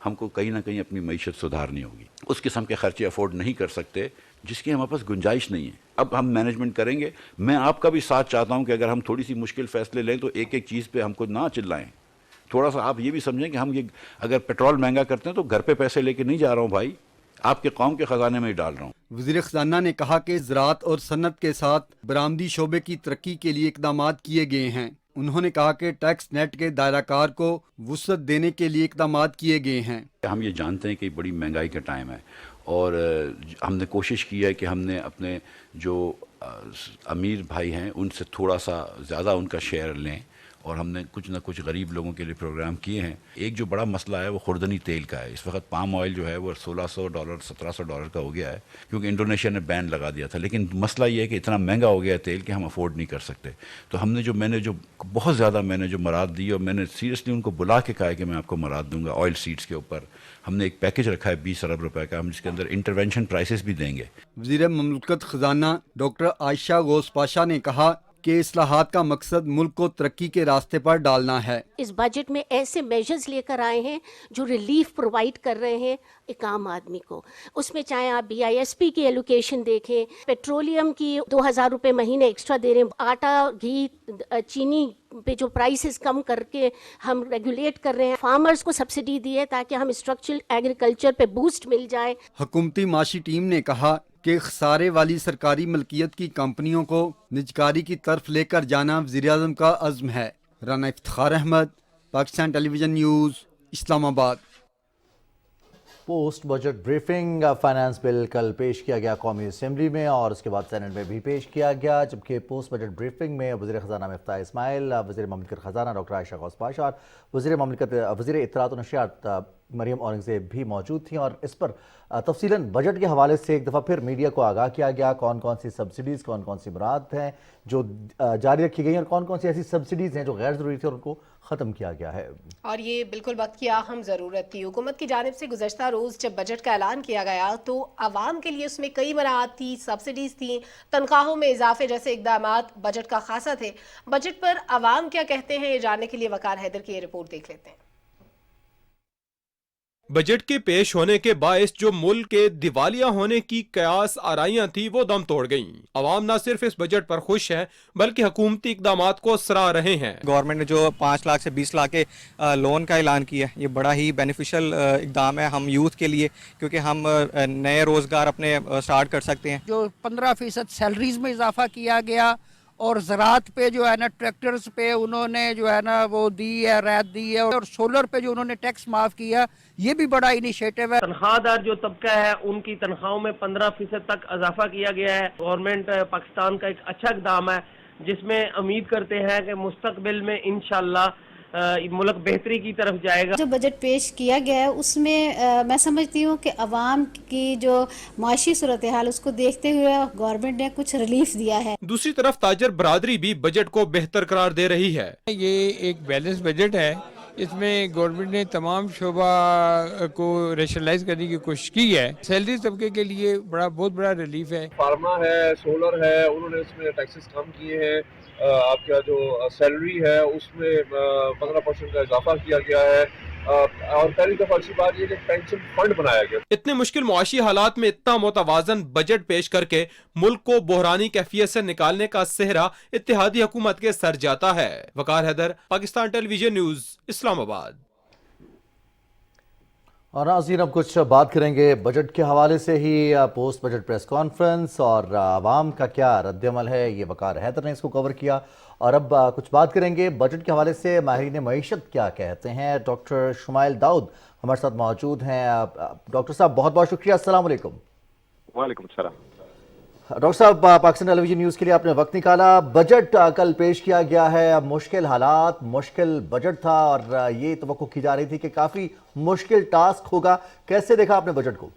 ہم کو کہیں نہ کہیں اپنی معیشت سدھارنی ہوگی. اس قسم کے خرچے افورڈ نہیں کر سکتے جس کی ہمارے پاس گنجائش نہیں ہے. اب ہم مینجمنٹ کریں گے. میں آپ کا بھی ساتھ چاہتا ہوں کہ اگر ہم تھوڑی سی مشکل فیصلے لیں تو ایک ایک چیز پہ ہم کو نہ چلائیں. تھوڑا سا آپ یہ بھی سمجھیں کہ ہم یہ اگر پیٹرول مہنگا کرتے ہیں تو گھر پہ پیسے لے کے نہیں جا رہا ہوں بھائی, آپ کے قوم کے خزانے میں ہی ڈال رہا ہوں. وزیر خزانہ نے کہا کہ زراعت اور صنعت کے ساتھ برآمدی شعبے کی ترقی کے لیے اقدامات کیے گئے ہیں. انہوں نے کہا کہ ٹیکس نیٹ کے دائرہ کار کو وسعت دینے کے لیے اقدامات کیے گئے ہیں. ہم یہ جانتے ہیں کہ بڑی مہنگائی کا ٹائم ہے اور ہم نے کوشش کی ہے کہ ہم نے اپنے جو امیر بھائی ہیں ان سے تھوڑا سا زیادہ ان کا شیئر لیں اور ہم نے کچھ نہ کچھ غریب لوگوں کے لیے پروگرام کیے ہیں. ایک جو بڑا مسئلہ ہے وہ خوردنی تیل کا ہے. اس وقت پام آئل جو ہے وہ $1600 $1700 کا ہو گیا ہے کیونکہ انڈونیشیا نے بین لگا دیا تھا. لیکن مسئلہ یہ ہے کہ اتنا مہنگا ہو گیا ہے تیل کہ ہم افورڈ نہیں کر سکتے. تو ہم نے میں نے بہت زیادہ میں نے جو مراد دی اور میں نے سیریسلی ان کو بلا کے کہا ہے کہ میں آپ کو مراد دوں گا آئل سیڈس کے اوپر. ہم نے ایک پیکج رکھا ہے 20 ارب روپے کا, ہم جس کے اندر انٹرونشن پرائسز بھی دیں گے. وزیر مملکت خزانہ ڈاکٹر عائشہ غوث پاشا نے کہا کہ اصلاحات کا مقصد ملک کو ترقی کے راستے پر ڈالنا ہے. اس بجٹ میں ایسے میجرز لے کر آئے ہیں جو ریلیف پرووائڈ کر رہے ہیں ایک عام آدمی کو. اس میں چاہے آپ BISP کی ایلوکیشن دیکھیں, پیٹرولیم کی 2000 روپے مہینے ایکسٹرا دے رہے ہیں, آٹا گھی چینی پہ جو پرائسز کم کر کے ہم ریگولیٹ کر رہے ہیں, فارمرز کو سبسڈی دی ہے تاکہ ہم اسٹرکچرل ایگریکلچر پہ بوسٹ مل جائے. حکومتی معاشی ٹیم نے کہا کہ خسارے والی سرکاری ملکیت کی کمپنیوں کو نجکاری کی طرف لے کر جانا وزیراعظم کا عزم ہے. رانا افتخار احمد, پاکستان ٹیلی ویژن نیوز, اسلام آباد. Post budget briefing. Finance bill کل پیش کیا گیا قومی اسمبلی میں اور اس کے بعد سینٹ میں بھی پیش کیا گیا, جبکہ پوسٹ بجٹ بریفنگ میں وزیر خزانہ مفتاح اسماعیل, وزیر مملکت خزانہ ڈاکٹر عائشہ غوث پاشا اور وزیر اطلاعات و نشریات مریم اورنگزیب بھی موجود تھیں, اور اس پر تفصیلاً بجٹ کے حوالے سے ایک دفعہ پھر میڈیا کو آگاہ کیا گیا کون کون سی سبسڈیز, کون کون سی مراد ہیں جو جاری رکھی گئی ہیں اور کون کون سی ایسی سبسڈیز ہیں جو غیر ضروری تھی اور ان کو ختم کیا گیا ہے. اور یہ بالکل وقت کی اہم ضرورت تھی. حکومت کی جانب سے گزشتہ روز جب بجٹ کا اعلان کیا گیا تو عوام کے لیے اس میں کئی مراعات تھی, سبسڈیز تھیں, تنخواہوں میں اضافے جیسے اقدامات بجٹ کا خاصہ تھے. بجٹ پر عوام کیا کہتے ہیں یہ جاننے کے لیے وقار حیدر کی یہ رپورٹ دیکھ لیتے ہیں. بجٹ کے پیش ہونے کے باعث جو ملک کے دیوالیہ ہونے کی قیاس آرائیاں تھی وہ دم توڑ گئیں. عوام نہ صرف اس بجٹ پر خوش ہے بلکہ حکومتی اقدامات کو سراہ رہے ہیں. گورنمنٹ نے جو 5 لاکھ سے 20 لاکھ کے لون کا اعلان کیا ہے, یہ بڑا ہی بینیفیشل اقدام ہے ہم یوتھ کے لیے, کیونکہ ہم نئے روزگار اپنے سٹارٹ کر سکتے ہیں. جو 15% سیلریز میں اضافہ کیا گیا اور زراعت پہ جو ہے نا ٹریکٹرز پہ انہوں نے جو ہے نا وہ دی ہے, رعایت دی ہے, اور سولر پہ جو انہوں نے ٹیکس معاف کیا, یہ بھی بڑا انیشیٹو ہے. تنخواہ دار جو طبقہ ہے ان کی تنخواہوں میں 15% تک اضافہ کیا گیا ہے. گورنمنٹ پاکستان کا ایک اچھا اقدام ہے جس میں امید کرتے ہیں کہ مستقبل میں انشاءاللہ ملک بہتری کی طرف جائے گا. جو بجٹ پیش کیا گیا ہے اس میں میں سمجھتی ہوں کہ عوام کی جو معاشی صورتحال اس کو دیکھتے ہوئے گورنمنٹ نے کچھ ریلیف دیا ہے. دوسری طرف تاجر برادری بھی بجٹ کو بہتر قرار دے رہی ہے. یہ ایک بیلنس بجٹ ہے, اس میں گورنمنٹ نے تمام شعبہ کو ریشنلائز کرنے کی کوشش کی ہے. سیلری طبقے کے لیے بہت بڑا ریلیف ہے. فارما ہے, سولر ہے, انہوں نے اس میں ٹیکسز کم کیے ہیں. آپ کا جو سیلری ہے اس میں 15% کا اضافہ کیا گیا ہے, اور پہلی دفعہ اچھی بات یہ کہ پینشن فنڈ بنایا گیا. اتنے مشکل معاشی حالات میں اتنا متوازن بجٹ پیش کر کے ملک کو بحرانی کیفیت سے نکالنے کا سہرا اتحادی حکومت کے سر جاتا ہے. وقار حیدر, پاکستان ٹیلی ویژن نیوز, اسلام آباد. اور ناظرین اب کچھ بات کریں گے بجٹ کے حوالے سے ہی. پوسٹ بجٹ پریس کانفرنس اور عوام کا کیا رد عمل ہے, یہ وقار حیدر نے اس کو کور کیا. اور اب کچھ بات کریں گے بجٹ کے حوالے سے ماہرین معیشت کیا کہتے ہیں. ڈاکٹر شمائل داؤد ہمارے ساتھ موجود ہیں. ڈاکٹر صاحب بہت بہت شکریہ, السلام علیکم. وعلیکم السلام. ڈاکٹر صاحب پاکستان ٹیلی ویژن نیوز کے لیے آپ نے وقت نکالا. بجٹ کل پیش کیا گیا ہے, مشکل حالات, مشکل بجٹ تھا اور یہ توقع کی جا رہی تھی کہ کافی مشکل ٹاسک ہوگا. کیسے دیکھا آپ نے بجٹ کو؟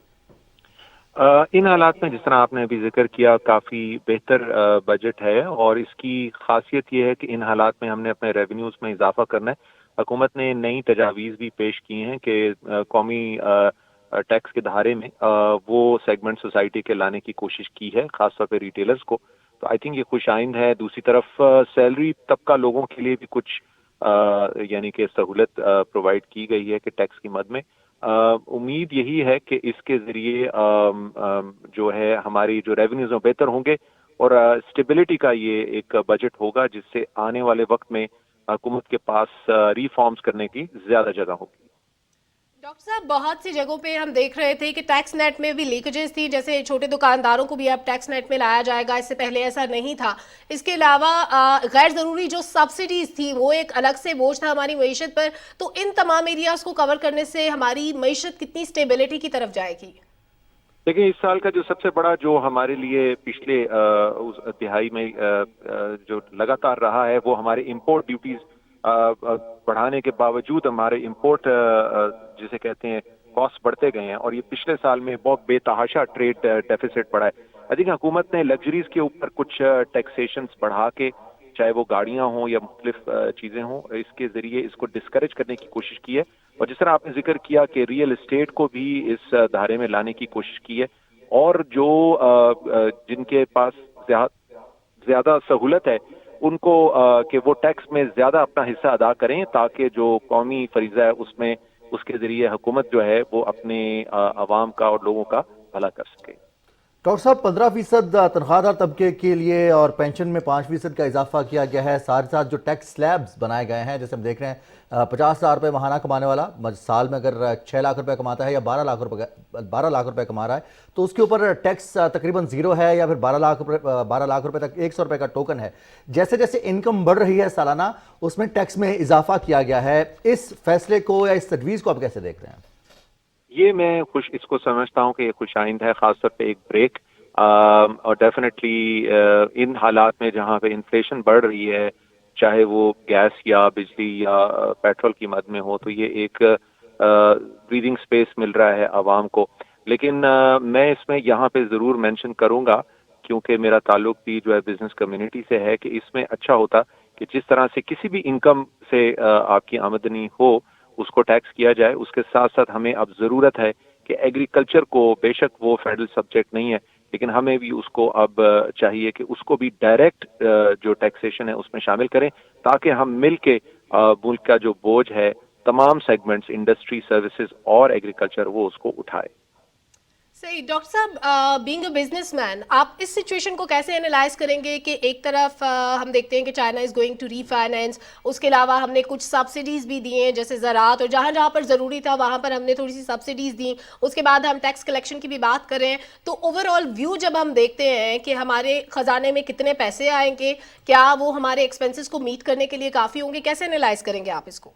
ان حالات میں جس طرح آپ نے ابھی ذکر کیا کافی بہتر بجٹ ہے, اور اس کی خاصیت یہ ہے کہ ان حالات میں ہم نے اپنے ریونیوز میں اضافہ کرنا ہے. حکومت نے نئی تجاویز بھی پیش کی ہیں کہ قومی ٹیکس کے دھارے میں وہ سیگمنٹ سوسائٹی کے لانے کی کوشش کی ہے, خاص طور پہ ریٹیلرز کو. تو آئی تھنک یہ خوش آئند ہے. دوسری طرف سیلری طبقہ لوگوں کے لیے بھی کچھ یعنی کہ سہولت پرووائڈ کی گئی ہے کہ ٹیکس کی مد میں امید یہی ہے کہ اس کے ذریعے جو ہے ہماری جو ریونیوز ہیں بہتر ہوں گے اور اسٹیبلٹی کا یہ ایک بجٹ ہوگا جس سے آنے والے وقت میں حکومت کے پاس ریفارمز کرنے کی زیادہ جگہ ہوگی. ڈاکٹر صاحب بہت سی جگہوں پہ ہم دیکھ رہے تھے کہ ٹیکس نیٹ میں بھی لیکیجز تھی، جیسے چھوٹے دکانداروں کو بھی اب ٹیکس نیٹ میں لایا جائے گا، اس سے پہلے ایسا نہیں تھا. اس کے علاوہ غیر ضروری جو سبسڈیز تھی وہ ایک الگ سے بوجھ تھا ہماری معیشت پر. تو ان تمام ایریاز کو کور کرنے سے ہماری معیشت کتنی اسٹیبلٹی کی طرف جائے گی؟ دیکھیں اس سال کا جو سب سے بڑا جو ہمارے لیے پچھلے اس دہائی میں جو لگاتار رہا ہے وہ ہمارے امپورٹ ڈیوٹیز بڑھانے کے باوجود ہمارے امپورٹ جسے کہتے ہیں کاسٹ بڑھتے گئے ہیں اور یہ پچھلے سال میں بہت بے تحاشا ٹریڈ ڈیفیسٹ بڑھا ہے. آئی تھنک حکومت نے لگژریز کے اوپر کچھ ٹیکسیشنز بڑھا کے چاہے وہ گاڑیاں ہوں یا مختلف چیزیں ہوں اس کے ذریعے اس کو ڈسکریج کرنے کی کوشش کی ہے. اور جس طرح آپ نے ذکر کیا کہ ریئل اسٹیٹ کو بھی اس دھارے میں لانے کی کوشش کی ہے اور جو جن کے پاس زیادہ سہولت ہے ان کو کہ وہ ٹیکس میں زیادہ اپنا حصہ ادا کریں تاکہ جو قومی فریضہ ہے اس میں اس کے ذریعے حکومت جو ہے وہ اپنے عوام کا اور لوگوں کا بھلا کر سکے. ڈاکٹر صاحب 15% تنخواہ دار طبقے کے لیے اور پینشن میں 5% کا اضافہ کیا گیا ہے. ساتھ ساتھ جو ٹیکس سلیبز بنائے گئے ہیں جیسے ہم دیکھ رہے ہیں 50,000 روپے ماہانہ کمانے والا سال میں اگر 6 لاکھ روپے کماتا ہے یا 12 لاکھ روپے کما رہا ہے تو اس کے اوپر ٹیکس تقریباً 0 ہے یا پھر 12 لاکھ روپے تک 100 روپے کا ٹوکن ہے. جیسے جیسے انکم بڑھ رہی ہے سالانہ اس میں ٹیکس میں اضافہ کیا گیا ہے. اس فیصلے کو یا اس تجویز کو آپ کیسے دیکھ رہے ہیں؟ یہ میں اس کو سمجھتا ہوں کہ یہ خوش آئند ہے، خاص طور پہ ایک بریک اور ڈیفینیٹلی ان حالات میں جہاں پہ انفلیشن بڑھ رہی ہے چاہے وہ گیس یا بجلی یا پیٹرول کی مد میں ہو تو یہ ایک بریدنگ سپیس مل رہا ہے عوام کو. لیکن میں اس میں یہاں پہ ضرور مینشن کروں گا کیونکہ میرا تعلق بھی جو ہے بزنس کمیونٹی سے ہے کہ اس میں اچھا ہوتا کہ جس طرح سے کسی بھی انکم سے آپ کی آمدنی ہو اس کو ٹیکس کیا جائے. اس کے ساتھ ساتھ ہمیں اب ضرورت ہے کہ ایگریکلچر کو بے شک وہ فیڈرل سبجیکٹ نہیں ہے لیکن ہمیں بھی اس کو اب چاہیے کہ اس کو بھی ڈائریکٹ جو ٹیکسیشن ہے اس میں شامل کریں تاکہ ہم مل کے ملک کا جو بوجھ ہے تمام سیگمنٹس انڈسٹری سروسز اور ایگریکلچر وہ اس کو اٹھائے. صحیح. ڈاکٹر صاحب بینگ اے بزنس مین آپ اس سچویشن کو کیسے انالائز کریں گے کہ ایک طرف ہم دیکھتے ہیں کہ China is going to refinance, اس کے علاوہ ہم نے کچھ سبسڈیز بھی دی ہیں جیسے زراعت اور جہاں جہاں پر ضروری تھا وہاں پر ہم نے تھوڑی سی سبسڈیز دیں، اس کے بعد ہم ٹیکس کلیکشن کی بھی بات کر رہے ہیں. تو اوور آل ویو جب ہم دیکھتے ہیں کہ ہمارے خزانے میں کتنے پیسے آئیں گے، کیا وہ ہمارے ایکسپینسز کو میٹ کرنے کے لیے کافی ہوں گے، کیسے انالائز کریں گے آپ اس کو؟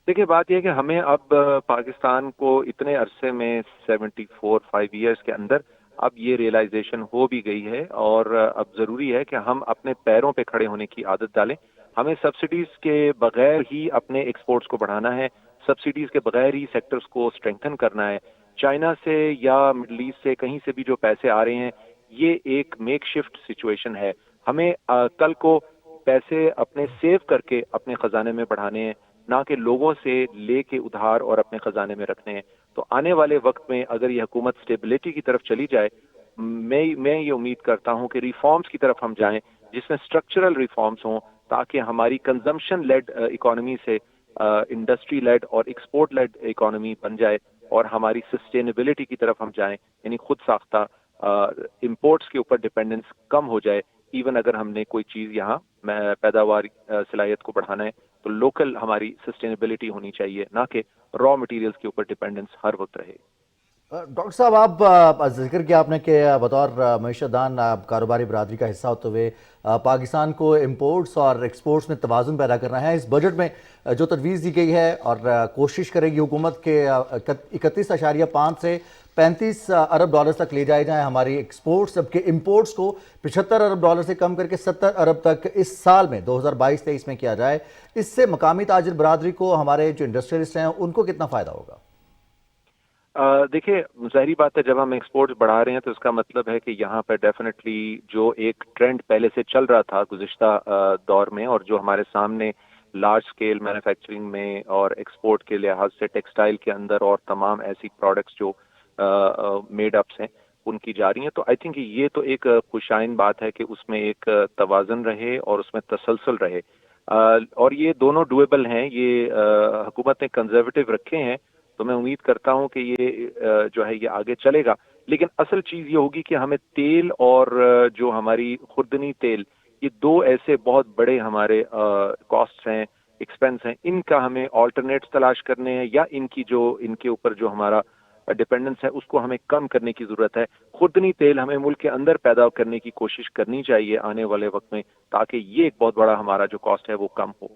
دیکھیے بات یہ ہے کہ ہمیں اب پاکستان کو اتنے عرصے میں 5 ایئرس کے اندر اب یہ ریئلائزیشن ہو بھی گئی ہے اور اب ضروری ہے کہ ہم اپنے پیروں پہ کھڑے ہونے کی عادت ڈالیں. ہمیں سبسڈیز کے بغیر ہی اپنے ایکسپورٹس کو بڑھانا ہے، سبسڈیز کے بغیر ہی سیکٹرز کو اسٹرینگتھن کرنا ہے. چائنا سے یا مڈل ایسٹ سے کہیں سے بھی جو پیسے آ رہے ہیں یہ ایک میک شفٹ سچویشن ہے. ہمیں کل کو پیسے اپنے سیو کر کے اپنے خزانے میں بڑھانے ہیں نہ کہ لوگوں سے لے کے ادھار اور اپنے خزانے میں رکھنے ہیں. تو آنے والے وقت میں اگر یہ حکومت اسٹیبلٹی کی طرف چلی جائے میں یہ امید کرتا ہوں کہ ریفارمز کی طرف ہم جائیں جس میں اسٹرکچرل ریفارمز ہوں تاکہ ہماری کنزمپشن لیڈ اکانومی سے انڈسٹری لیڈ اور ایکسپورٹ لیڈ اکانومی بن جائے اور ہماری سسٹینیبلٹی کی طرف ہم جائیں، یعنی خود ساختہ امپورٹس کے اوپر ڈپینڈنس کم ہو جائے. ایون اگر ہم نے کوئی چیز یہاں پیداوار صلاحیت کو بڑھانا ہے تو لوکل ہماری سسٹینیبلٹی ہونی چاہیے نہ کہ را مٹیریلز کے اوپر ڈپینڈنس ہر وقت رہے. ڈاکٹر صاحب آپ ذکر کیا آپ نے کہ بطور معیشت دان کاروباری برادری کا حصہ ہوتے ہوئے پاکستان کو امپورٹس اور ایکسپورٹس میں توازن پیدا کرنا ہے. اس بجٹ میں جو تجویز دی گئی ہے اور کوشش کرے گی حکومت کے 31.5 سے 35 ارب ڈالر تک لے جائے جائیں ہماری ایکسپورٹس، جبکہ امپورٹس کو 75 ارب ڈالر سے کم کر کے 70 ارب تک اس سال میں 2022-23 میں کیا جائے. اس سے مقامی تاجر برادری کو، ہمارے جو انڈسٹریلسٹ ہیں ان کو کتنا فائدہ ہوگا؟ دیکھیے ظاہری بات ہے جب ہم ایکسپورٹس بڑھا رہے ہیں تو اس کا مطلب ہے کہ یہاں پہ ڈیفینیٹلی جو ایک ٹرینڈ پہلے سے چل رہا تھا گزشتہ دور میں اور جو ہمارے سامنے لارج سکیل مینوفیکچرنگ میں اور ایکسپورٹ کے لحاظ سے ٹیکسٹائل کے اندر اور تمام ایسی پروڈکٹس جو میڈ اپس ہیں ان کی جا رہی ہیں، تو آئی تھنک یہ تو ایک خوشائن بات ہے کہ اس میں ایک توازن رہے اور اس میں تسلسل رہے اور یہ دونوں ڈویبل ہیں. یہ حکومت نے کنزرویٹو رکھے ہیں تو میں امید کرتا ہوں کہ یہ جو ہے یہ آگے چلے گا. لیکن اصل چیز یہ ہوگی کہ ہمیں تیل اور جو ہماری خوردنی تیل، یہ دو ایسے بہت بڑے ہمارے کاسٹ ہیں، ایکسپینس ہیں، ان کا ہمیں آلٹرنیٹس تلاش کرنے ہیں، یا ان کے اوپر جو ہمارا ڈپینڈنس ہے اس کو ہمیں کم کرنے کی ضرورت ہے. خوردنی تیل ہمیں ملک کے اندر پیدا کرنے کی کوشش کرنی چاہیے آنے والے وقت میں، تاکہ یہ ایک بہت بڑا ہمارا جو کاسٹ ہے وہ کم ہو.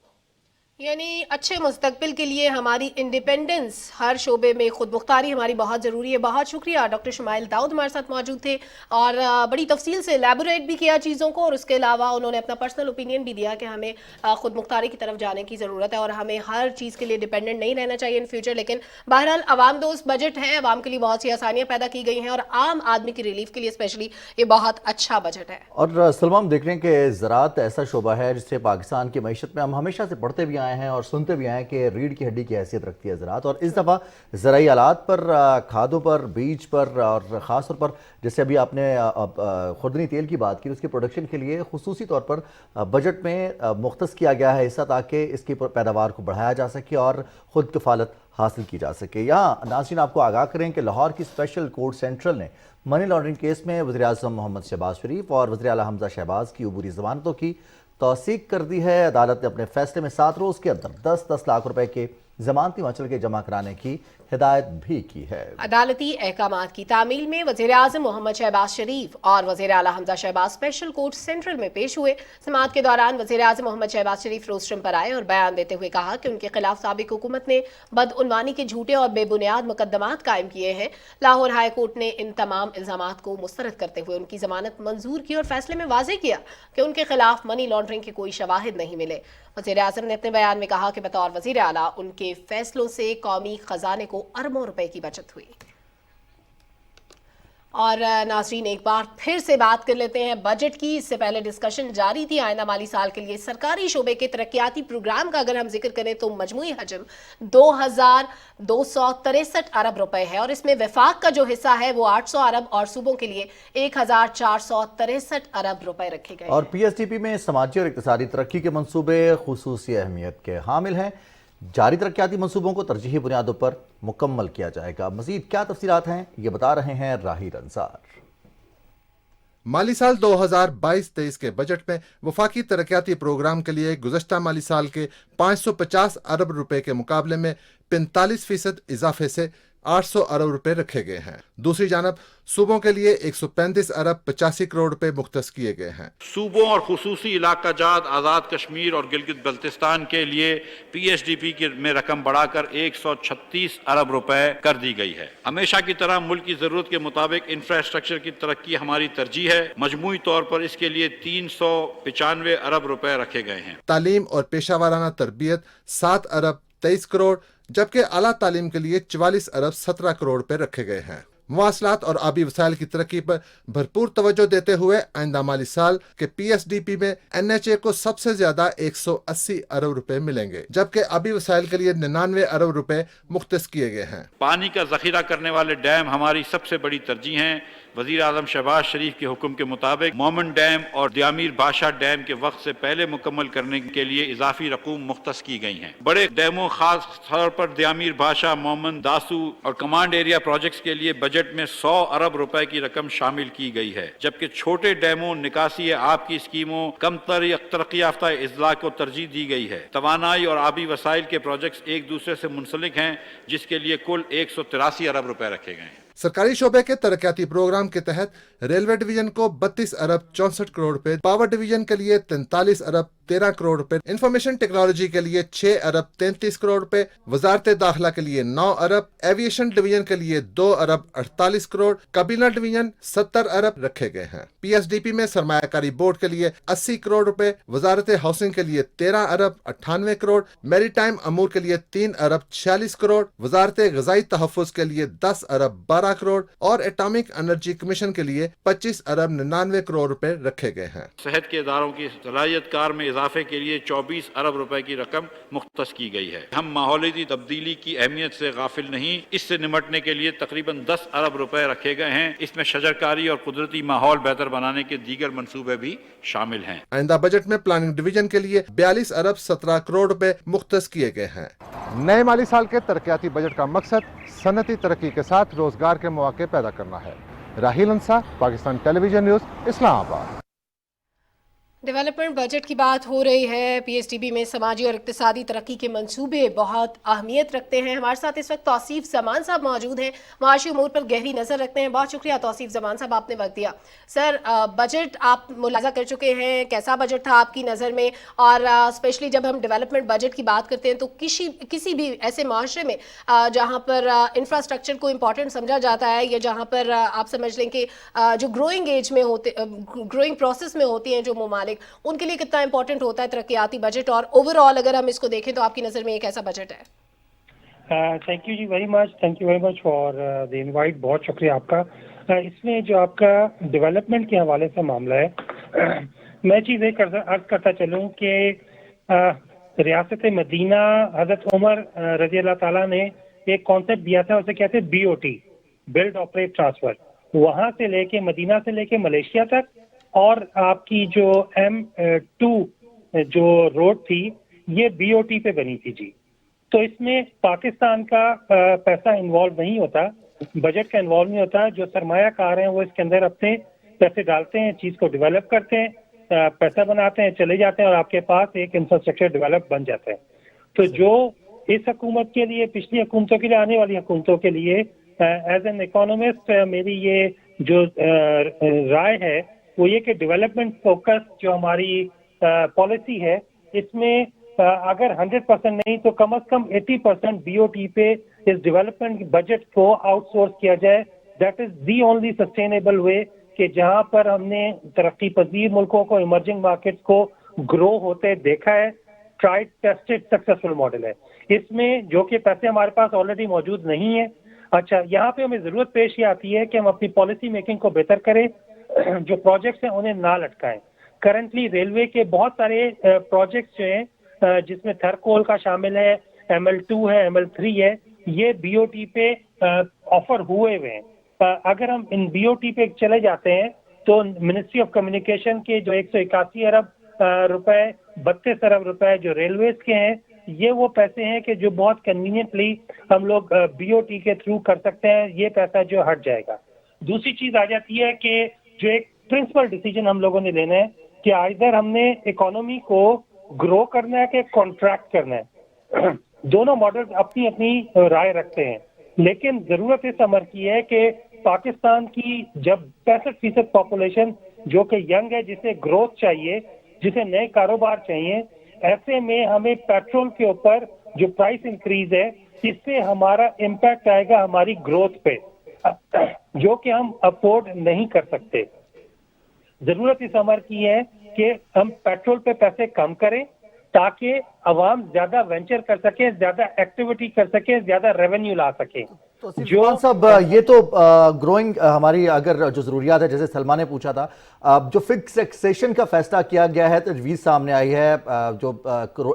یعنی اچھے مستقبل کے لیے ہماری انڈیپینڈنس، ہر شعبے میں خود مختاری ہماری بہت ضروری ہے. بہت شکریہ ڈاکٹر شمائل داؤد ہمارے ساتھ موجود تھے اور بڑی تفصیل سے لیبوریٹ بھی کیا چیزوں کو، اور اس کے علاوہ انہوں نے اپنا پرسنل اوپینین بھی دیا کہ ہمیں خود مختاری کی طرف جانے کی ضرورت ہے اور ہمیں ہر چیز کے لیے ڈیپینڈنٹ نہیں رہنا چاہیے ان فیوچر. لیکن بہرحال عوام دوست بجٹ ہے، عوام کے لیے بہت سی آسانیاں پیدا کی گئی ہیں اور عام آدمی کی ریلیف کے لیے اسپیشلی یہ بہت اچھا بجٹ ہے. اور سلمہ، ہم دیکھ رہے ہیں کہ زراعت ایسا شعبہ ہے جس سے پاکستان کی معیشت میں ہم ہمیشہ سے پڑھتے بھی آئے ہیں اور سنتے بھی ہیں کہ ریڑھ کی ہڈی کی حیثیت رکھتی ہے زراعت. اور اس دفعہ زرعی آلات پر، کھادوں پر، بیج پر اور خاص طور پر جیسے ابھی آپ نے خوردنی تیل کی بات کی، اس کے پروڈکشن کے لیے خصوصی طور پر بجٹ میں مختص کیا گیا ہے حصہ تاکہ اس کی پیداوار کو بڑھایا جا سکے اور خود کفالت حاصل کی جا سکے. یہاں ناظرین آپ کو آگاہ کریں کہ لاہور کی اسپیشل کورٹ سینٹرل نے منی لانڈرنگ کیس میں وزیراعظم محمد شہباز شریف اور وزیر اعلیٰ حمزہ شہباز کی عبوری ضمانتوں کی توثیق کر دی ہے. عدالت نے اپنے فیصلے میں 7 روز کے اندر 10-10 لاکھ روپے کے ضمانتی مچل کے جمع کرانے کی ہدایت بھی کی ہے. عدالتی احکامات کی تعمیل میں وزیر اعظم محمد شہباز شریف اور وزیر اعلیٰ حمزہ شہباز اسپیشل کورٹ سینٹرل میں پیش ہوئے. سماعت کے دوران وزیر اعظم محمد شہباز شریف روسٹرم پر آئے اور بیان دیتے ہوئے کہا کہ ان کے خلاف سابق حکومت نے بدعنوانی کے جھوٹے اور بے بنیاد مقدمات قائم کیے ہیں. لاہور ہائی کورٹ نے ان تمام الزامات کو مسترد کرتے ہوئے ان کی ضمانت منظور کی اور فیصلے میں واضح کیا کہ ان کے خلاف منی لانڈرنگ کے کوئی شواہد نہیں ملے. وزیر اعظم نے اپنے بیان میں کہا کہ بطور وزیر اعلیٰ ان کے فیصلوں سے قومی خزانے کو اربوں روپے کی بچت ہوئی. اور ناظرین ایک بار پھر سے بات کر لیتے ہیں بجٹ کی. اس سے پہلے ڈسکشن جاری تھی آئندہ مالی سال کے لیے سرکاری شعبے کے ترقیاتی پروگرام کا. اگر ہم ذکر کریں تو مجموعی حجم 2263 ارب روپے ہے اور اس میں وفاق کا جو حصہ ہے وہ 800 ارب اور صوبوں کے لیے 1463 ارب روپے رکھے گئے. اور پی ایس ڈی پی میں سماجی اور اقتصادی ترقی کے منصوبے خصوصی اہمیت کے حامل ہیں. جاری ترقیاتی منصوبوں کو ترجیحی بنیادوں پر مکمل کیا جائے گا. مزید کیا تفصیلات ہیں یہ بتا رہے ہیں راہیل انصار. مالی سال 2022-23 کے بجٹ میں وفاقی ترقیاتی پروگرام کے لیے گزشتہ مالی سال کے 550 ارب روپے کے مقابلے میں 45% اضافے سے 800 ارب روپے رکھے گئے ہیں. دوسری جانب صوبوں کے لیے 135 ارب 85 کروڑ روپے مختص کیے گئے ہیں. صوبوں اور خصوصی علاقہ جات آزاد کشمیر اور گلگت بلتستان کے لیے پی ایس ڈی پی میں رقم بڑھا کر 136 ارب روپے کر دی گئی ہے. ہمیشہ کی طرح ملک کی ضرورت کے مطابق انفراسٹرکچر کی ترقی ہماری ترجیح ہے. مجموعی طور پر اس کے لیے 395 ارب روپے رکھے گئے ہیں. تعلیم اور پیشہ ورانہ تربیت 7 ارب 23 کروڑ جبکہ اعلیٰ تعلیم کے لیے 44 ارب 17 کروڑ روپے رکھے گئے ہیں. مواصلات اور آبی وسائل کی ترقی پر بھرپور توجہ دیتے ہوئے آئندہ مالی سال کے پی ایس ڈی پی میں این ایچ اے کو سب سے زیادہ 180 ارب روپے ملیں گے جبکہ آبی وسائل کے لیے 99 ارب روپے مختص کیے گئے ہیں. پانی کا ذخیرہ کرنے والے ڈیم ہماری سب سے بڑی ترجیح ہیں. وزیر اعظم شہباز شریف کے حکم کے مطابق مومن ڈیم اور دیامیر بادشاہ ڈیم کے وقت سے پہلے مکمل کرنے کے لیے اضافی رقوم مختص کی گئی ہیں. بڑے ڈیموں خاص طور پر دیامیر بادشاہ، مومن، داسو اور کمانڈ ایریا پروجیکٹس کے لیے بجٹ میں 100 ارب روپے کی رقم شامل کی گئی ہے جبکہ چھوٹے ڈیموں، نکاسی آب کی اسکیموں، کم ترقی یافتہ اضلاع کو ترجیح دی گئی ہے. توانائی اور آبی وسائل کے پروجیکٹس ایک دوسرے سے منسلک ہیں جس کے لیے کل 183 ارب روپے رکھے گئے ہیں. سرکاری شعبے کے ترقیاتی پروگرام کے تحت ریلوے ڈویژن کو 32 ارب 64 کروڑ روپے، پاور ڈویژن کے لیے 43 ارب 13 کروڑ روپے، انفارمیشن ٹیکنالوجی کے لیے 6 ارب 33 کروڑ روپے، وزارت داخلہ کے لیے 9 ارب، ایویشن ڈویژن کے لیے 2 ارب 48 کروڑ، کابینہ ڈویژن 70 ارب رکھے گئے ہیں. پی ایس ڈی پی میں سرمایہ کاری بورڈ کے لیے 80 کروڑ روپے، وزارت ہاؤسنگ کے لیے 13 ارب 98 کروڑ، میری ٹائم امور کے لیے 3 ارب 46 کروڑ، وزارت غذائی تحفظ کے لیے 10 ارب 12 کروڑ اور ایٹامک انرجی کمیشن کے لیے 25 ارب 99 کروڑ روپے رکھے گئے ہیں. صحت کے اداروں کی صلاحیت کار میں اضافے کے لیے 24 ارب روپے کی رقم مختص کی گئی ہے۔ ہم ماحولیاتی تبدیلی کی اہمیت سے غافل نہیں، اس سے نمٹنے کے لیے تقریباً 10 ارب روپے رکھے گئے ہیں۔ اس میں شجرکاری اور قدرتی ماحول بہتر بنانے کے دیگر منصوبے بھی شامل ہیں۔ آئندہ بجٹ میں پلاننگ ڈویژن کے لیے 42 ارب 17 کروڑ روپے مختص کیے گئے ہیں۔ نئے مالی سال کے ترقیاتی بجٹ کا مقصد صنعتی ترقی کے ساتھ روزگار کے مواقع پیدا کرنا ہے۔ راہیل انصار، پاکستان ٹیلی ویژن نیوز، اسلام آباد۔ ڈیولپمنٹ بجٹ کی بات ہو رہی ہے۔ پی ایس ٹی بی میں سماجی اور اقتصادی ترقی کے منصوبے بہت اہمیت رکھتے ہیں۔ ہمارے ساتھ اس وقت توصیف زمان صاحب موجود ہیں، معاشی امور پر گہری نظر رکھتے ہیں۔ بہت شکریہ توصیف زمان صاحب، آپ نے وقت دیا۔ سر، بجٹ آپ ملاحظہ کر چکے ہیں، کیسا بجٹ تھا آپ کی نظر میں؟ اور اسپیشلی جب ہم ڈیولپمنٹ بجٹ کی بات کرتے ہیں تو کسی بھی ایسے معاشرے میں جہاں پر انفراسٹرکچر کو امپورٹنٹ سمجھا جاتا ہے، یا جہاں پر آپ سمجھ لیں کہ جو گروئنگ ایج میں ہوتے، گروئنگ پروسیس میں ہوتی ہیں جو ممالک، ان کے لیے کتنا امپورٹنٹ ہوتا ہے ترقیاتی بجٹ؟ اور اوور آل اگر ہم اس کو دیکھیں تو آپ کی نظر میں یہ کیسا بجٹ ہے؟ Thank you ji very much, thank you very much for the invite, بہت شکریہ آپ کا۔ اس میں جو آپ کا ڈیولپمنٹ کے حوالے سے معاملہ ہے، میں چیز یہ عرض کرتا چلوں کہ ریاست مدینہ حضرت عمر رضی اللہ تعالیٰ نے ایک کانسیپٹ دیا تھا، اسے کہتے ہیں BOT، بلڈ آپریٹ ٹرانسفر۔ وہاں سے لے کے مدینہ سے لے کے ملیشیا تک، اور آپ کی جو M2 جو روڈ تھی یہ BOT پہ بنی تھی جی۔ تو اس میں پاکستان کا پیسہ انوالو نہیں ہوتا، بجٹ کا انوالو نہیں ہوتا۔ جو سرمایہ کار ہیں وہ اس کے اندر اپنے پیسے ڈالتے ہیں، چیز کو ڈیولپ کرتے ہیں، پیسہ بناتے ہیں، چلے جاتے ہیں، اور آپ کے پاس ایک انفراسٹرکچر ڈیولپ بن جاتا ہے۔ تو جو اس حکومت کے لیے، پچھلی حکومتوں کے لیے، آنے والی حکومتوں کے لیے ایز این اکانومسٹ میری یہ جو رائے ہے وہ یہ کہ ڈیولپمنٹ فوکس جو ہماری پالیسی ہے، اس میں اگر 100% نہیں تو کم از کم 80% BOT پہ اس ڈیولپمنٹ بجٹ کو آؤٹ سورس کیا جائے۔ That is the only sustainable way کہ جہاں پر ہم نے ترقی پذیر ملکوں کو، ایمرجنگ مارکیٹس کو گرو ہوتے دیکھا ہے، ٹرائیڈ ٹیسٹڈ سکسیسفل ماڈل ہے۔ اس میں جو کہ پیسے ہمارے پاس آلریڈی موجود نہیں ہیں۔ اچھا، یہاں پہ ہمیں ضرورت پیش یہ آتی ہے کہ ہم اپنی پالیسی میکنگ کو بہتر کریں، جو پروجیکٹس ہیں انہیں نہ لٹکائیں۔ کرنٹلی ریلوے کے بہت سارے پروجیکٹس جو ہیں، جس میں تھرکول کا شامل ہے، ML2 ہے، ML3 ہے، یہ BOT پہ آفر ہوئے ہیں۔ اگر ہم ان BOT پہ چلے جاتے ہیں تو منسٹری آف کمیونیکیشن کے جو 181 ارب روپے، 32 ارب روپے جو ریلویز کے ہیں، یہ وہ پیسے ہیں کہ جو بہت کنوینئنٹلی ہم لوگ BOT کے تھرو کر سکتے ہیں۔ یہ پیسہ جو ہٹ جائے گا۔ دوسری چیز آ جاتی ہے کہ جو ایک پرنسپل ڈیسیجن ہم لوگوں نے لینا ہے کہ آئدر ہم نے اکانومی کو گرو کرنا ہے کہ کانٹریکٹ کرنا ہے۔ دونوں ماڈلز اپنی اپنی رائے رکھتے ہیں، لیکن ضرورت اس امر کی ہے کہ پاکستان کی جب 65% پاپولیشن جو کہ ینگ ہے، جسے گروتھ چاہیے، جسے نئے کاروبار چاہیے، ایسے میں ہمیں پیٹرول کے اوپر جو پرائس انکریز ہے، اس سے ہمارا امپیکٹ آئے گا ہماری گروتھ پہ، جو کہ ہم افورڈ نہیں کر سکتے۔ ضرورت اس امر کی ہے کہ ہم پیٹرول پہ پیسے کم کریں تاکہ عوام زیادہ وینچر کر سکے، زیادہ ایکٹیویٹی کر سکے، زیادہ ریونیو لا سکے۔ صاحب، یہ تو گروئنگ ہماری اگر جو ضروریات ہے، جیسے سلمان نے پوچھا تھا، جو فکس ٹیکسیشن کا فیصلہ کیا گیا ہے، تجویز سامنے آئی ہے، جو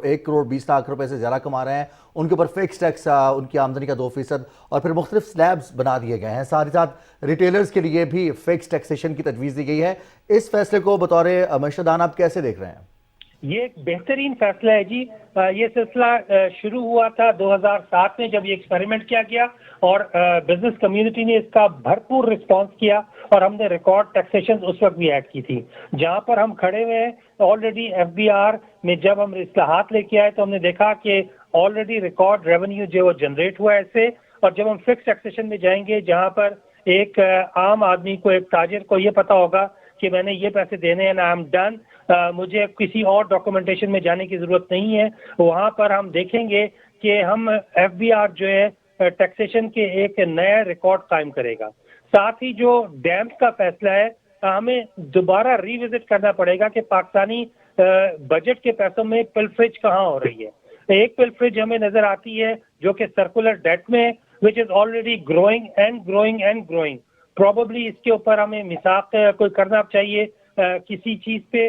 1 کروڑ 20 لاکھ روپے سے زیادہ کما رہے ہیں ان کے اوپر فکس ٹیکس، ان کی آمدنی کا 2%، اور پھر مختلف سلیبز بنا دیے گئے ہیں۔ ساتھ ہی ساتھ ریٹیلرز کے لیے بھی فکس ٹیکسیشن کی تجویز دی گئی ہے۔ اس فیصلے کو بطور معیشت دان آپ کیسے دیکھ رہے ہیں؟ یہ ایک بہترین فیصلہ ہے جی۔ یہ سلسلہ شروع ہوا تھا 2007 میں جب یہ ایکسپیریمنٹ کیا گیا، اور بزنس کمیونٹی نے اس کا بھرپور رسپانس کیا، اور ہم نے ریکارڈ ٹیکسیشن اس وقت بھی ایڈ کی تھی۔ جہاں پر ہم کھڑے ہوئے ہیں آلریڈی FBR میں جب ہم اصلاحات لے کے آئے تو ہم نے دیکھا کہ آلریڈی ریکارڈ ریونیو جو جنریٹ ہوا ہے اس سے۔ اور جب ہم فکس ٹیکسیشن میں جائیں گے، جہاں پر ایک عام آدمی کو، ایک تاجر کو یہ پتا ہوگا کہ میں نے یہ پیسے دینے ہیں، آئی ایم ڈن، مجھے کسی اور ڈاکومنٹیشن میں جانے کی ضرورت نہیں ہے، وہاں پر ہم دیکھیں گے کہ ہم FBR جو ہے ٹیکسیشن کے ایک نیا ریکارڈ قائم کرے گا۔ ساتھ ہی جو ڈیمز کا فیصلہ ہے، ہمیں دوبارہ ری وزٹ کرنا پڑے گا کہ پاکستانی بجٹ کے پیسوں میں پلفریج کہاں ہو رہی ہے۔ ایک پلفریج ہمیں نظر آتی ہے جو کہ سرکولر ڈیٹ میں، which is already growing and growing and growing. Probably اس کے اوپر ہمیں میثاق کوئی کرنا چاہیے کسی چیز پہ۔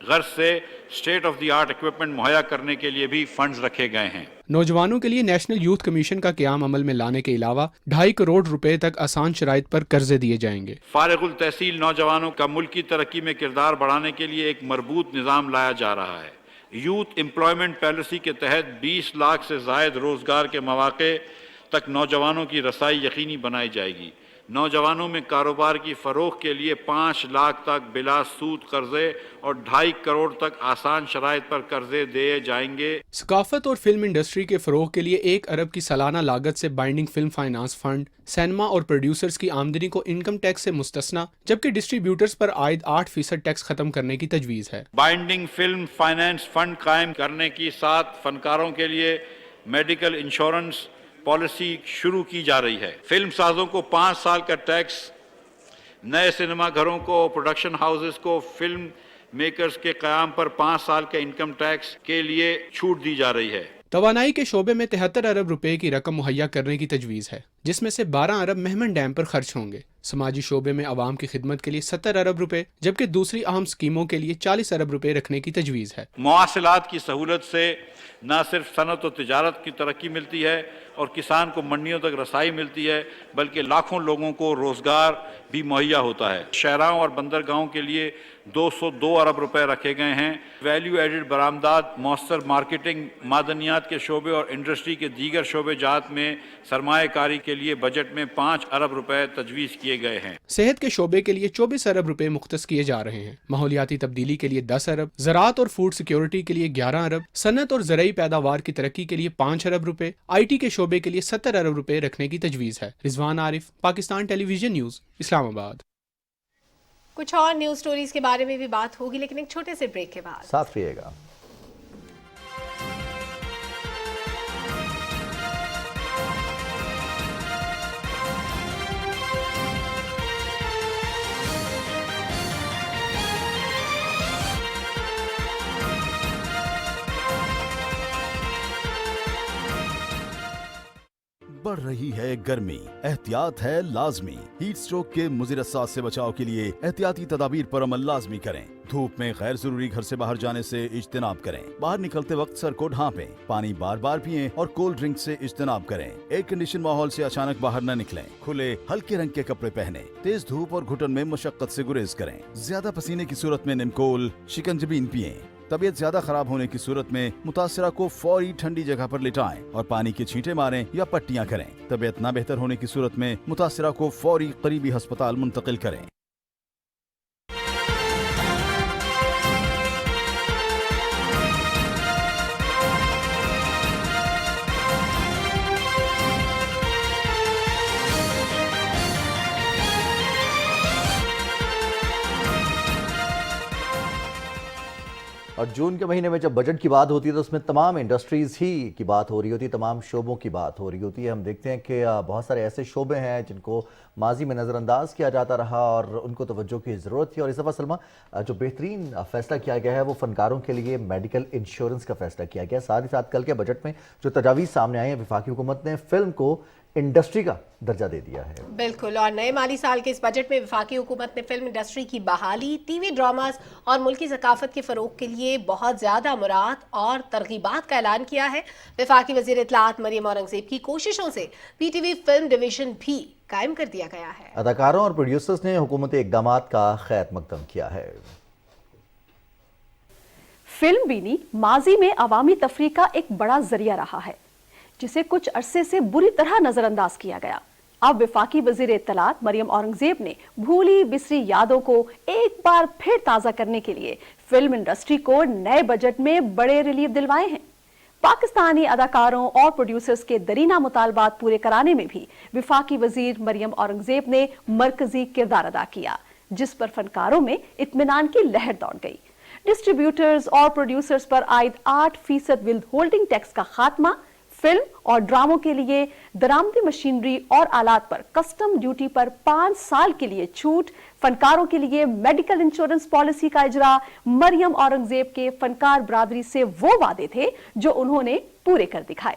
غرض سے state of the art equipment مہیا کرنے کے لیے بھی فنڈز رکھے گئے ہیں۔ نوجوانوں کے لیے نیشنل یوتھ کمیشن کا قیام عمل میں لانے کے علاوہ 2.5 کروڑ روپے تک آسان شرائط پر قرضے دیے جائیں گے۔ فارغ التحصیل نوجوانوں کا ملکی ترقی میں کردار بڑھانے کے لیے ایک مربوط نظام لایا جا رہا ہے۔ یوتھ امپلائمنٹ پالیسی کے تحت 20 لاکھ سے زائد روزگار کے مواقع تک نوجوانوں کی رسائی یقینی بنائی جائے گی۔ نوجوانوں میں کاروبار کی فروغ کے لیے 5 لاکھ تک بلا سود قرضے اور 2.5 کروڑ تک آسان شرائط پر قرضے دیے جائیں گے۔ ثقافت اور فلم انڈسٹری کے فروغ کے لیے 1 ارب کی سالانہ لاگت سے binding film finance fund, cinema اور پروڈیوسرز کی آمدنی کو انکم ٹیکس سے مستثنی، جبکہ ڈسٹریبیوٹرز پر عائد 8% ٹیکس ختم کرنے کی تجویز ہے۔ بائنڈنگ فلم فائنانس فنڈ قائم کرنے کی ساتھ فنکاروں کے لیے میڈیکل انشورنس پالیسی شروع کی جا رہی ہے۔ فلم سازوں کو 5 سال کا ٹیکس، نئے سنیما گھروں کو، پروڈکشن ہاؤسز کو فلم میکرز کے قیام پر 5 سال کا انکم ٹیکس کے لیے چھوٹ دی جا رہی ہے۔ توانائی کے شعبے میں 73 ارب روپے کی رقم مہیا کرنے کی تجویز ہے، جس میں سے 12 ارب مہمن ڈیم پر خرچ ہوں گے۔ سماجی شعبے میں عوام کی خدمت کے لیے 70 ارب روپے، جبکہ دوسری اہم اسکیموں کے لیے 40 ارب روپے رکھنے کی تجویز ہے۔ مواصلات کی سہولت سے نہ صرف صنعت و تجارت کی ترقی ملتی ہے اور کسان کو منڈیوں تک رسائی ملتی ہے، بلکہ لاکھوں لوگوں کو روزگار بھی مہیا ہوتا ہے۔ شہراؤں اور بندرگاہوں کے لیے 202 ارب روپے رکھے گئے ہیں۔ ویلیو ایڈڈ برآمدات، مؤثر مارکیٹنگ، معدنیات کے شعبے اور انڈسٹری کے دیگر شعبے جات میں سرمایہ کاری کے لیے بجٹ میں 5 ارب روپے تجویز کیے گئے ہیں۔ صحت کے شعبے کے لیے 24 ارب روپے مختص کیے جا رہے ہیں۔ ماحولیاتی تبدیلی کے لیے 10 ارب، زراعت اور فوڈ سیکیورٹی کے لیے 11 ارب، صنعت اور زرعی پیداوار کی ترقی کے لیے 5 ارب روپے، IT کے شعبے کے لیے 70 ارب روپے رکھنے کی تجویز ہے۔ رضوان عارف، پاکستان ٹیلی ویژن نیوز، اسلام آباد۔ کچھ اور نیوز سٹوریز کے بارے میں بھی بات ہوگی، لیکن ایک چھوٹے سے بریک کے بعد۔ ساتھ رہیے گا۔ بڑھ رہی ہے گرمی، احتیاط ہے لازمی۔ ہیٹ سٹروک کے مضر اثرات سے بچاؤ کے لیے احتیاطی تدابیر پر عمل لازمی کریں۔ دھوپ میں غیر ضروری گھر سے باہر جانے سے اجتناب کریں۔ باہر نکلتے وقت سر کو ڈھانپیں، پانی بار بار پئیں اور کولڈ ڈرنک سے اجتناب کریں۔ ایئر کنڈیشن ماحول سے اچانک باہر نہ نکلیں۔ کھلے ہلکے رنگ کے کپڑے پہنیں۔ تیز دھوپ اور گھٹن میں مشقت سے گریز کریں۔ زیادہ پسینے کی صورت میں نمکول، شکنجبین پئیں۔ طبیعت زیادہ خراب ہونے کی صورت میں متاثرہ کو فوری ٹھنڈی جگہ پر لٹائیں اور پانی کے چھینٹے ماریں یا پٹیاں کریں۔ طبیعت نہ بہتر ہونے کی صورت میں متاثرہ کو فوری قریبی ہسپتال منتقل کریں۔ اور جون کے مہینے میں جب بجٹ کی بات ہوتی ہے تو اس میں تمام انڈسٹریز ہی کی بات ہو رہی ہوتی ہے، تمام شعبوں کی بات ہو رہی ہوتی ہے۔ ہم دیکھتے ہیں کہ بہت سارے ایسے شعبے ہیں جن کو ماضی میں نظر انداز کیا جاتا رہا اور ان کو توجہ کی ضرورت تھی، اور اس دفعہ سلمہ جو بہترین فیصلہ کیا گیا ہے وہ فنکاروں کے لیے میڈیکل انشورنس کا فیصلہ کیا گیا۔ ساتھ ہی ساتھ کل کے بجٹ میں جو تجاویز سامنے آئی ہیں، وفاقی حکومت نے فلم کو انڈسٹری کا درجہ دے دیا ہے۔ بالکل، اور نئے مالی سال کے اس بجٹ میں وفاقی حکومت نے فلم انڈسٹری کی بحالی، ٹی وی ڈراماز اور ملکی ثقافت کے فروغ کے لیے بہت زیادہ امورات اور ترغیبات کا اعلان کیا ہے۔ وفاقی وزیر اطلاعات مریم اورنگزیب کی کوششوں سے P T V film division بھی قائم کر دیا گیا ہے۔ اداکاروں اور پروڈیوسرز نے حکومتی اقدامات کا خیر مقدم کیا ہے۔ فلم بینی ماضی میں عوامی تفریح کا ایک بڑا ذریعہ رہا ہے، جسے کچھ عرصے سے بری طرح نظر انداز کیا گیا۔ اب وفاقی وزیر اطلاعات مریم اورنگزیب نے بھولی بسری یادوں کو ایک بار پھر تازہ کرنے کے لیے فلم انڈسٹری کو نئے بجٹ میں بڑے ریلیف دلوائے ہیں۔ پاکستانی اداکاروں اور پروڈیوسرز کے درینہ مطالبات پورے کرانے میں بھی وفاقی وزیر مریم اورنگزیب نے مرکزی کردار ادا کیا، جس پر فنکاروں میں اطمینان کی لہر دوڑ گئی۔ ڈسٹریبیوٹرز اور پروڈیوسرز پر عائد 8% ود ہولڈنگ ٹیکس کا خاتمہ، فلم اور ڈراموں کے لیے درآمدی مشینری اور آلات پر کسٹم ڈیوٹی پر 5 سال کے لیے چھوٹ، فنکاروں کے لیے میڈیکل انشورنس پالیسی کا اجرا، مریم اورنگزیب کے فنکار برادری سے وہ وعدے تھے جو انہوں نے پورے کر دکھائے۔